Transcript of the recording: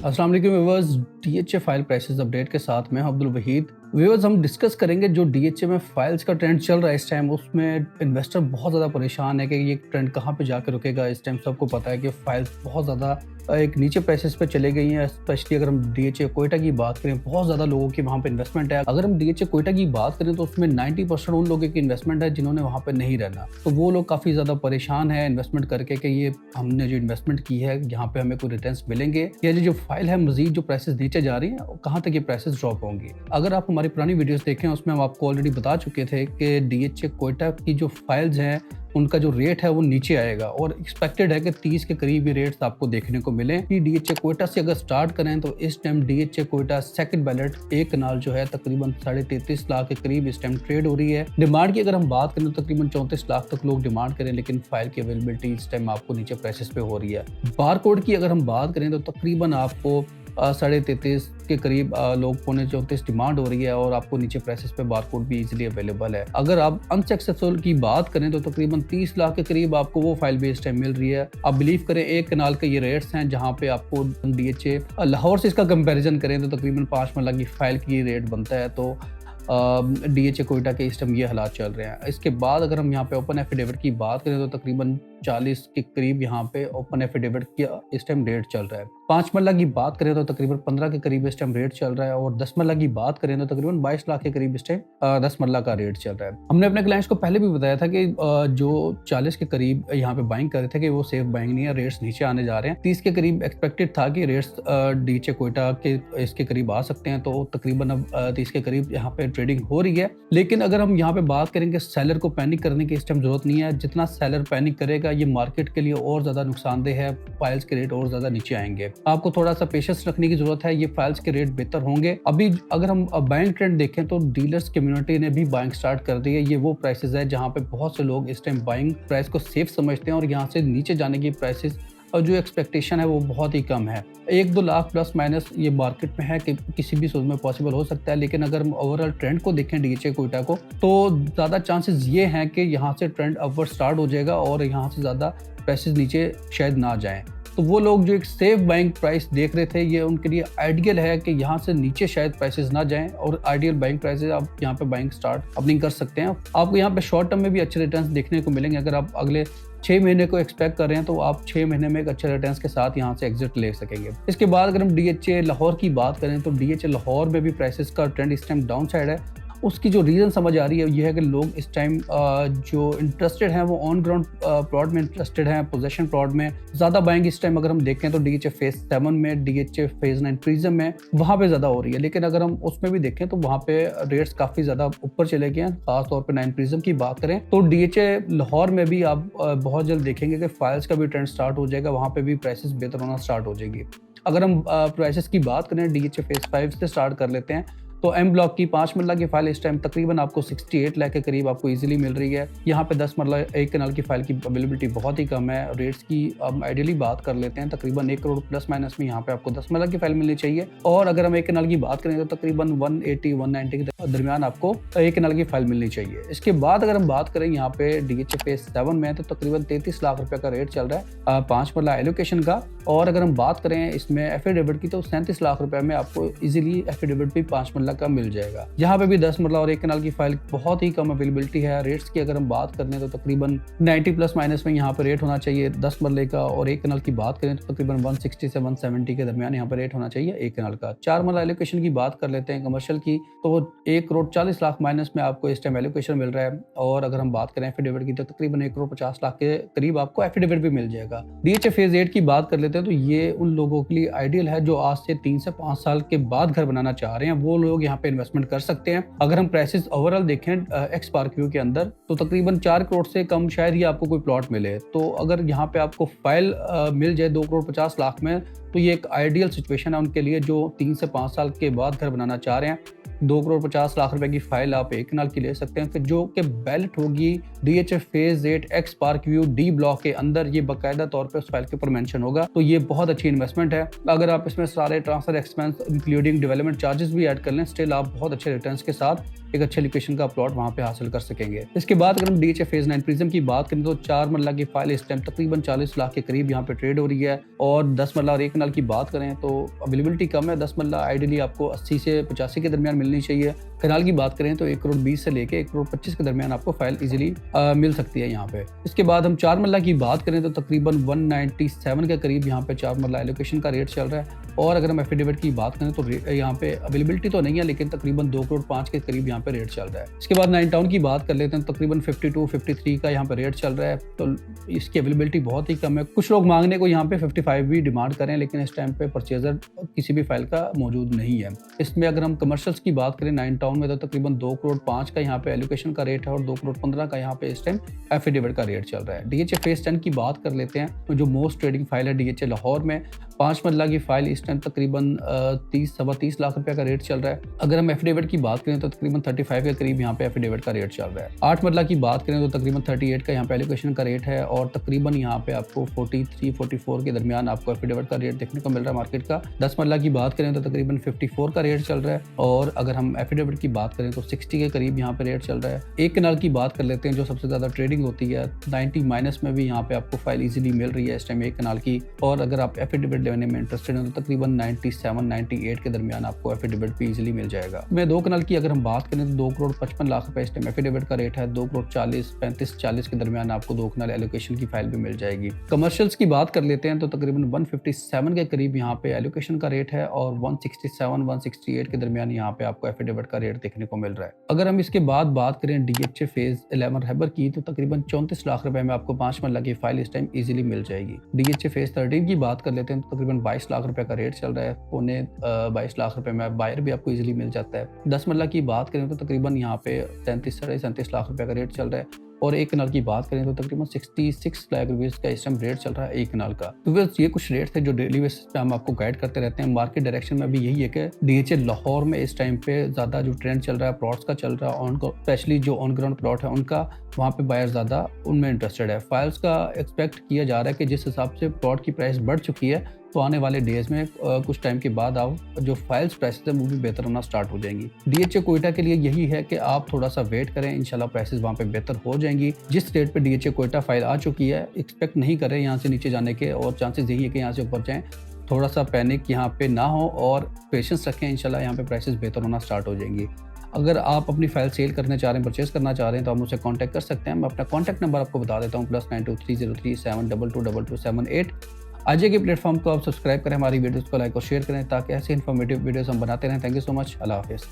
अस्सलाम वालेकुम viewers, DHA file prices update के साथ मैं हूं अब्दुल वहीद। व्यूअर्स, हम डिस्कस करेंगे जो डीएचए में फाइल्स का ट्रेंड चल रहा है इस टाइम। उसमें इन्वेस्टर बहुत ज़्यादा परेशान है कि ये ट्रेंड कहाँ पे जाकर रुकेगा। इस टाइम सबको पता है कि फाइल्स बहुत ज़्यादा एक नीचे प्राइसेस पे चले गई हैं। स्पेशली अगर हम डीएचए कोयटा की बात करें, बहुत ज़्यादा लोगों की वहाँ पे इन्वेस्टमेंट है। अगर हम डीएचए कोयटा की बात करें तो उसमें 90% उन लोगों की इन्वेस्टमेंट है जिन्होंने वहाँ पे नहीं रहना। तो वो लोग काफ़ी ज़्यादा परेशान है इन्वेस्टमेंट करके कि ये हमने जो इन्वेस्टमेंट की है यहाँ पे हमें कोई रिटर्न्स मिलेंगे, या जो फाइल है मजीद जो प्राइसेस नीचे जा रही है कहाँ तक ये प्राइसेस ड्रॉप होंगी। अगर आप हमारी पुरानी वीडियोस देखें उसमें हम आपको ऑलरेडी बता चुके थे कि डीएचए कोयटा की जो फाइल्स हैं उनका जो रेट है वो नीचे आएगा और एक्सपेक्टेड है कि 30 के करीब ये रेट्स आपको देखने को मिले। डीएचए कोयटा से अगर स्टार्ट करें तो इस time DHA Quetta second ballot एक कनाल जो है तकरीबन 33.5 लाख के करीब इस टाइम ट्रेड हो रही है। डिमांड की अगर हम बात करें तो तकरीबन 34 लाख तक लोग डिमांड करें, लेकिन फाइल की अवेलेबिलिटी इस टाइम आपको नीचे प्राइसेस पे हो रही है। बारकोड की अगर हम बात करें तो तकरीबन आपको 33.5 के करीब लोग 34 डिमांड हो रही है और आपको नीचे प्राइसेस पे बारकोड भी इजीली अवेलेबल है। अगर आप अनसक्सेसफुल की बात करें तो तकरीबन 30 लाख के करीब आपको वो फाइल भी इस टाइम मिल रही है। आप बिलीव करें एक कनाल के ये रेट्स हैं जहां पे आपको डीएचए लाहौर से इसका कंपैरिजन करें तो तकरीबन 5 मरला की फाइल की रेट बनता है। तो डीएचए कोयटा के इस टाइम ये हालात चल रहे हैं। इसके बाद अगर हम यहाँ पे ओपन एफिडेविट की बात करें तो तकरीबन 40 के करीब यहाँ पे ओपन एफिडेविट की इस टाइम रेट चल रहा है। 5 मरला की बात करें तो तकरीबन 15 के करीब इस टाइम रेट चल रहा है और 10 मरला की बात करें तो तकरीबन 22 लाख के करीब इस टाइम 10 मरला का रेट चल रहा है। हमने अपने क्लाइंट्स को पहले भी बताया था कि जो 40 के करीब यहाँ पे बाइंग कर रहे थे कि वो सेफ बाइंग नहीं है, रेट्स नीचे आने जा रहे हैं। 30 के करीब एक्सपेक्टेड था कि रेट्स डीएचए कोयटा के इसके करीब आ सकते हैं, तो तकरीबन अब 30 के करीब यहाँ पे ट्रेडिंग हो रही है। लेकिन अगर हम यहाँ पे बात करेंगे सेलर को पैनिक करने की इस टाइम जरूरत नहीं है। जितना सेलर पैनिक करेगा ये मार्केट के लिए और ज्यादा नुकसानदेह है, फाइल्स के रेट और ज्यादा नीचे आएंगे। आपको थोड़ा सा पेशेंस रखने की जरूरत है, ये फाइल्स के रेट बेहतर होंगे। अभी अगर हम बाइंग ट्रेंड देखें तो डीलर्स कम्युनिटी ने भी बाइंग स्टार्ट कर दी है। ये वो प्राइसेस है जहां पे बहुत से लोग इस टाइम बाइंग प्राइस को सेफ समझते हैं और यहाँ से नीचे जाने की प्राइसेस और जो एक्सपेक्टेशन है वो बहुत ही कम है। 1-2 लाख प्लस माइनस ये मार्केट में है कि किसी भी सूद में पॉसिबल हो सकता है। लेकिन अगर हम ओवरऑल ट्रेंड को देखें डीएचए कोयटा को तो ज़्यादा चांसेस ये हैं कि यहाँ से ट्रेंड अपवर्ड स्टार्ट हो जाएगा और यहाँ से ज़्यादा प्राइसेस नीचे शायद ना जाएं। तो वो लोग जो एक सेफ बाइंग प्राइस देख रहे थे ये उनके लिए आइडियल है कि यहाँ से नीचे शायद प्राइसेस ना जाएं और आइडियल बाइंग प्राइसेस आप यहाँ पे बाइंग स्टार्ट अपनी कर सकते हैं। आपको यहाँ पे शॉर्ट टर्म में भी अच्छे रिटर्न्स देखने को मिलेंगे। अगर आप अगले 6 महीने को एक्सपेक्ट कर रहे हैं तो आप 6 महीने में एक अच्छे रिटर्न्स के साथ यहाँ से एग्जिट ले सकेंगे। इसके बाद अगर हम डीएचए लाहौर की बात करें तो डीएचए लाहौर में भी प्राइसेस का ट्रेंड इस टाइम डाउन साइड है। उसकी जो रीज़न समझ आ रही है ये है कि लोग इस टाइम जो इंटरेस्टेड हैं वो ऑन ग्राउंड प्लॉट में इंटरेस्टेड हैं, पोजेशन प्लॉट में ज़्यादा बाइंग इस टाइम अगर हम देखें तो डीएचए फेज 7 में, डीएचए फेज 9 प्रिज्म में वहाँ पे ज़्यादा हो रही है। लेकिन अगर हम उसमें भी देखें तो वहाँ पे रेट्स काफ़ी ज़्यादा ऊपर चले गए हैं। खासतौर पर 9 प्रिज्म की बात करें तो डीएचए लाहौर में भी आप बहुत जल्द देखेंगे कि फाइल्स का भी ट्रेंड स्टार्ट हो जाएगा, वहाँ पर भी प्राइसेस बेहतर होना स्टार्ट हो जाएगी। अगर हम प्राइसेस की बात करें डीएचए फेज 5 से स्टार्ट कर लेते हैं तो एम ब्लॉक की 5 मरला की फाइल इस टाइम तकरीबन आपको 68 लाख के करीब आपको इजीली मिल रही है। यहाँ पे 10 मरला एक कनाल की फाइल की अवेलेबिलिटी बहुत ही कम है। रेट्स की हम आइडियली बात कर लेते हैं तकरीबन 1 करोड़ प्लस माइनस में यहाँ पे आपको 10 मरला की फाइल मिलनी चाहिए। और अगर हम एक कनाल की बात करें तो तकरीबन 180-190 के दरमियान आपको एक कनाल की फाइल मिलनी चाहिए। इसके बाद अगर हम बात करें यहाँ पे डीएचए फेज 7 में तो तकरीबन 33 लाख रुपए का रेट चल रहा है 5 मरला एलोकेशन का। और अगर हम बात करें इसमें एफिडेविट की तो 37 लाख रुपए में आपको इजीली एफिडेविट भी 5 मरला का मिल जाएगा। यहाँ पे भी 10 मरला और एक कनाल की फाइल बहुत ही कम अवेलेबिलिटी है। रेट्स की अगर हम बात कर लें तो तकरीबन 90 प्लस माइनस में यहाँ पे रेट होना चाहिए 10 मरले का, और एक कनाल की बात करें तो तकरीबन 160 से 170 के दरमियान यहाँ पे रेट होना चाहिए एक कनाल का। 4 मरला एलोकेशन की बात कर लेते हैं कमर्शियल की तो 1 करोड़ 40 लाख माइनस में आपको इस टाइम एलोकेशन मिल रहा है। और अगर हम बात करें एफिडेविट की तो तकरीबन 1 करोड़ 50 लाख के करीब आपको एफिडेविट भी मिल जाएगा। डीएचए फेज 8 की बात कर लेते हैं तो ये उन लोगों के लिए आइडियल है जो आज से 3 से 5 साल के बाद घर बनाना चाह रहे हैं। वो लोग यहाँ पे इन्वेस्टमेंट कर सकते हैं। अगर हम प्राइसेस ओवरऑल देखें एक्स पार्कव्यू के अंदर तो तकरीबन 4 करोड़ से कम शायद ही आपको कोई प्लॉट मिले। तो अगर यहाँ पे आपको फाइल मिल जाए 2 करोड़ 50 लाख में तो ये एक आइडियल सिचुएशन है उनके लिए जो 3 से 5 साल के बाद घर बनाना चाह रहे हैं। 2 करोड़ 50 लाख रुपए की फाइल आप एक कनाल की ले सकते हैं, जो कि बैलेट होगी DHA phase 8 x park view D block के अंदर। ये बाकायदा तौर पे उस फाइल के ऊपर मेंशन होगा, तो ये बहुत अच्छी इन्वेस्टमेंट है। अगर आप इसमें सारे transfer expense including development charges भी ऐड कर लें, स्टिल आप बहुत अच्छे रिटर्न्स के साथ एक अच्छे लोकेशन का प्लॉट वहां पे हासिल कर सकेंगे। इसके बाद अगर हम DHA फेज 9 प्रिज्म की बात करें तो 4 मरला की फाइल इस टाइम तकरीबन 40 लाख के करीब यहाँ पे ट्रेड हो रही है। और 10 मरला और 1 कनाल की बात करें तो अवेलेबिलिटी कम है। 10 मरला आइडियली आपको 80 से 85 के दरमियान मिलनी चाहिए। कनाल की बात करें तो 1 करोड़ 20 से लेके 1 करोड़ 25 के दरमियान आपको फाइल इजीली मिल सकती है यहाँ पे। इसके बाद हम 4 मरला की बात करें तो तकरीबन 197 के करीब यहाँ पे 4 मरला एलोकेशन का रेट चल रहा है। और अगर हम एफिडेविट की बात करें तो यहाँ पे अवेलेबिलिटी तो नहीं है, लेकिन तकरीबन 2 करोड़ 5 के करीब यहाँ पे रेट चल रहा है। इसके बाद 9 टाउन की बात कर लेते हैं, तकरीबन 52-53 का यहाँ पे रेट चल रहा है, तो इसकी अवेलेबिलिटी बहुत ही कम है। कुछ लोग मांगने को यहाँ पे 55 भी डिमांड करें, लेकिन इस टाइम पे परचेजर किसी भी फाइल का मौजूद नहीं है। इसमें अगर हम कमर्शियल्स की बात करें 9 टाउन में तो तकरीबन 2 करोड़ 5 का यहाँ पे एलोकेशन का रेट है और 2 करोड़ 15 का यहाँ पे इस टाइम एफिडेविट का रेट चल रहा है। DHA फेज 10 की बात कर लेते हैं, तो जो मोस्ट ट्रेडिंग फाइल है DHA लाहौर में 5 मरला की फाइल इस टाइम तकरीबन 30-30 लाख रुपए का रेट चल रहा है। अगर हम एफिडेविट की बात करें तो तकरीबन 35 के करीब यहाँ पे एफिडेविट का रेट चल रहा है। 8 मरला की बात करें तो तकरीबन 38 का यहाँ पे एलोकेशन का रेट है और तकरीबन यहाँ पे आपको 43-44 के दरमियान आपको एफिडेविट का रेट देखने को मिल रहा है मार्केट का। 10 मरला की बात करें तो तकरीबन 54 का रेट चल रहा है और अगर हम एफिडेविट की बात करें तो 60 के करीब यहाँ पे रेट चल रहा है। एक कनाल की बात कर लेते हैं जो सबसे ज्यादा ट्रेडिंग होती है, 90 माइनस में भी यहाँ पे आपको फाइल इजीली मिल रही है इस टाइम एक कनाल की। और अगर आप एफिडेविट लेने में इंटरेस्टेड हैं तो तकरीबन 97-98 के दरमियान आपको एफिडेविट भी इजीली मिल जाएगा। मैं 2 कनाल की अगर हम बात करें तो 2 करोड़ 55 लाख रुपए इस टाइम एफिडेविट का रेट है। 2 करोड़ 35-40 के दरमियान आपको 2 कनाल एलोकेशन की फाइल भी मिल जाएगी। कमर्शियल्स की बात कर लेते हैं तो तकरीबन 157 के करीब यहाँ पे एलोकेशन का रेट है और 167-168 के दरमियान यहाँ पे आपको एफिडेविट का रेट देखने को मिल रहा है। अगर हम इसके बाद बात करें DHA फेज 11 रहबर की तो तकरीबन 34 लाख रुपए में आपको 5 मरला की फाइल इस टाइम इजीली मिल जाएगी। DHA फेज 13 की बात कर लेते हैं तो तकरीबन 22 लाख रुपए का रेट चल रहा है, पौने 22 लाख रुपए में बायर भी आपको इजीली मिल जाता है। 10 मरला की बात करें तो तकरीबन यहाँ पे 37 लाख रुपए का रेट चल रहा है और एक कनाल की बात करें तो तकरीबन 66 लाख रुपीस का इस टाइम रेट चल रहा है एक कनाल का। तो बस ये कुछ रेट थे जो डेली बेसिस पे हम आपको गाइड करते रहते हैं। मार्केट डायरेक्शन में भी यही है कि DHA लाहौर में इस टाइम पे ज्यादा जो ट्रेंड चल रहा है प्लॉट्स का चल रहा है, स्पेशली जो ऑन ग्राउंड प्लॉट है उनका, वहाँ पे बायर ज्यादा उनमें इंटरेस्टेड है। फाइल्स का एक्सपेक्ट किया जा रहा है कि जिस हिसाब से प्लॉट की प्राइस बढ़ चुकी है तो आने वाले डेज में कुछ टाइम के बाद आप जो फाइल्स प्राइसेस है वो भी बेहतर होना स्टार्ट हो जाएंगी। DHA कोयटा के लिए यही है कि आप थोड़ा सा वेट करें, इंशाल्लाह प्राइसेस वहाँ पे बेहतर हो जाएंगी। जिस रेट पे DHA कोयटा फाइल आ चुकी है एक्सपेक्ट नहीं करें यहाँ से नीचे जाने के, और चांसेस यही है कि यहाँ से ऊपर जाएं। थोड़ा सा पैनिक यहाँ पे ना हो और पेशेंस रखें, इंशाल्लाह यहाँ पे प्राइसेस बेहतर होना स्टार्ट हो जाएंगी। अगर आप अपनी फाइल सेल करना चाह रहे हैं, परचेज करना चाह रहे हैं तो आप मुझसे कांटेक्ट कर सकते हैं। मैं अपना कांटेक्ट नंबर आपको बता देता हूँ, +923037222278। आज के प्लेटफॉर्म को आप सब्सक्राइब करें, हमारी वीडियोस को लाइक और शेयर करें ताकि ऐसे इन्फॉर्मेटिव वीडियोस हम बनाते रहें। Thank you so much. अल्लाह हाफिज़।